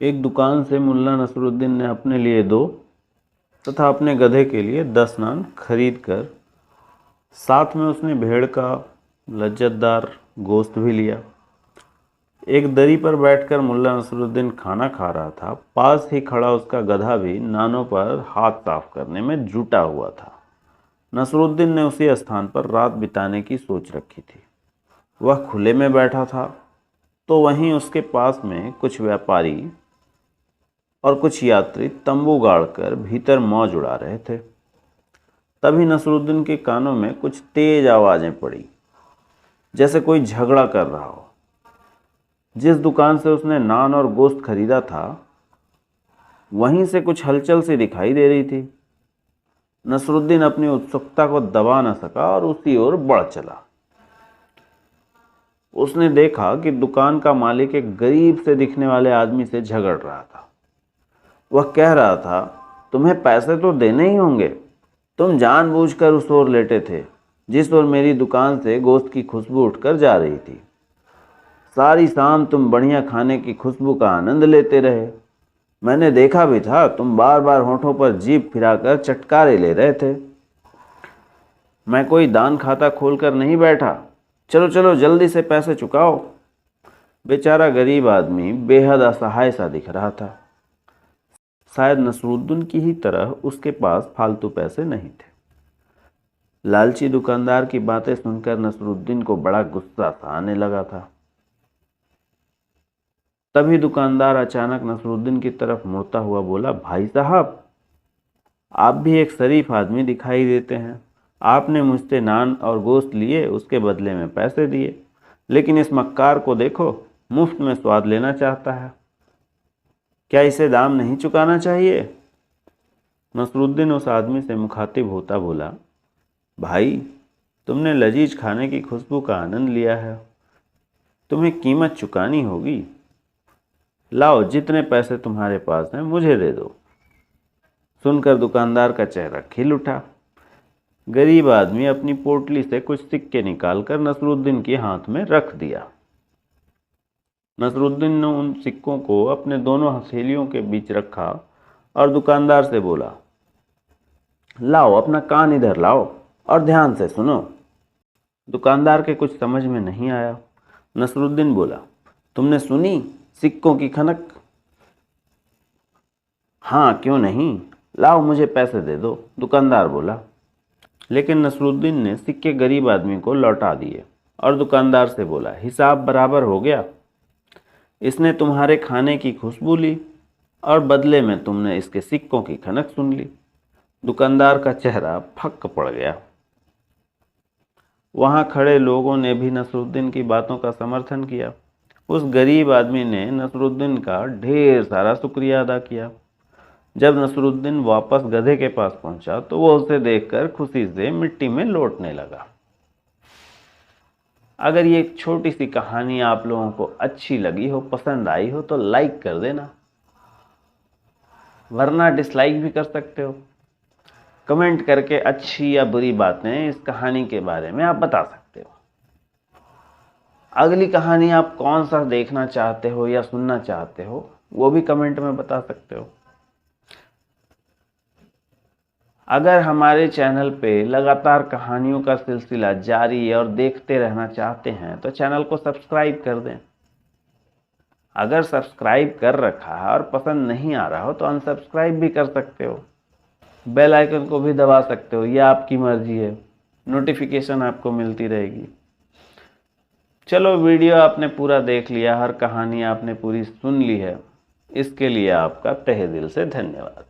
एक दुकान से मुल्ला नसरुद्दीन ने अपने लिए 2 तथा अपने गधे के लिए 10 नान खरीद कर साथ में उसने भेड़ का लज्जतदार गोश्त भी लिया। एक दरी पर बैठकर मुल्ला नसरुद्दीन खाना खा रहा था। पास ही खड़ा उसका गधा भी नानों पर हाथ साफ करने में जुटा हुआ था। नसरुद्दीन ने उसी स्थान पर रात बिताने की सोच रखी थी। वह खुले में बैठा था तो वहीं उसके पास में कुछ व्यापारी और कुछ यात्री तंबू गाड़कर भीतर मौज उड़ा रहे थे। तभी नसरुद्दीन के कानों में कुछ तेज आवाजें पड़ी, जैसे कोई झगड़ा कर रहा हो। जिस दुकान से उसने नान और गोश्त खरीदा था वहीं से कुछ हलचल सी दिखाई दे रही थी। नसरुद्दीन अपनी उत्सुकता को दबा न सका और उसी ओर बढ़ चला। उसने देखा कि दुकान का मालिक एक गरीब से दिखने वाले आदमी से झगड़ रहा था। वह कह रहा था, तुम्हें पैसे तो देने ही होंगे। तुम जानबूझकर उस ओर लेटे थे जिस ओर मेरी दुकान से गोश्त की खुशबू उठकर जा रही थी। सारी शाम तुम बढ़िया खाने की खुशबू का आनंद लेते रहे। मैंने देखा भी था, तुम बार बार होठों पर जीभ फिराकर चटकारे ले रहे थे। मैं कोई दान खाता खोलकर नहीं बैठा। चलो चलो जल्दी से पैसे चुकाओ। बेचारा गरीब आदमी बेहद असहाय सा दिख रहा था। शायद नसरुद्दीन की ही तरह उसके पास फालतू पैसे नहीं थे। लालची दुकानदार की बातें सुनकर नसरुद्दीन को बड़ा गुस्सा सा आने लगा था। तभी दुकानदार अचानक नसरुद्दीन की तरफ मुड़ता हुआ बोला, भाई साहब, आप भी एक शरीफ आदमी दिखाई देते हैं। आपने मुझसे नान और गोश्त लिए, उसके बदले में पैसे दिए, लेकिन इस मक्कार को देखो, मुफ्त में स्वाद लेना चाहता है। क्या इसे दाम नहीं चुकाना चाहिए? नसरुद्दीन उस आदमी से मुखातिब होता बोला, भाई, तुमने लजीज खाने की खुशबू का आनंद लिया है, तुम्हें कीमत चुकानी होगी। लाओ, जितने पैसे तुम्हारे पास हैं मुझे दे दो। सुनकर दुकानदार का चेहरा खिल उठा। गरीब आदमी अपनी पोटली से कुछ सिक्के निकालकर नसरुद्दीन के हाथ में रख दिया। नसरुद्दीन ने उन सिक्कों को अपने दोनों हथेलियों के बीच रखा और दुकानदार से बोला, लाओ, अपना कान इधर लाओ और ध्यान से सुनो। दुकानदार के कुछ समझ में नहीं आया। नसरुद्दीन बोला, तुमने सुनी सिक्कों की खनक? हाँ, क्यों नहीं, लाओ मुझे पैसे दे दो, दुकानदार बोला। लेकिन नसरुद्दीन ने सिक्के गरीब आदमी को लौटा दिए और दुकानदार से बोला, हिसाब बराबर हो गया। इसने तुम्हारे खाने की खुशबू ली और बदले में तुमने इसके सिक्कों की खनक सुन ली। दुकानदार का चेहरा फक्क पड़ गया। वहां खड़े लोगों ने भी नसरुद्दीन की बातों का समर्थन किया। उस गरीब आदमी ने नसरुद्दीन का ढेर सारा शुक्रिया अदा किया। जब नसरुद्दीन वापस गधे के पास पहुंचा तो वह उसे देखकर खुशी से मिट्टी में लौटने लगा। अगर ये एक छोटी सी कहानी आप लोगों को अच्छी लगी हो, पसंद आई हो, तो लाइक कर देना, वरना डिसलाइक भी कर सकते हो। कमेंट करके अच्छी या बुरी बातें इस कहानी के बारे में आप बता सकते हो। अगली कहानी आप कौन सा देखना चाहते हो या सुनना चाहते हो, वो भी कमेंट में बता सकते हो। अगर हमारे चैनल पे लगातार कहानियों का सिलसिला जारी और देखते रहना चाहते हैं तो चैनल को सब्सक्राइब कर दें। अगर सब्सक्राइब कर रखा है और पसंद नहीं आ रहा हो तो अनसब्सक्राइब भी कर सकते हो। बेल आइकन को भी दबा सकते हो, यह आपकी मर्जी है, नोटिफिकेशन आपको मिलती रहेगी। चलो, वीडियो आपने पूरा देख लिया, हर कहानी आपने पूरी सुन ली है, इसके लिए आपका तहे दिल से धन्यवाद।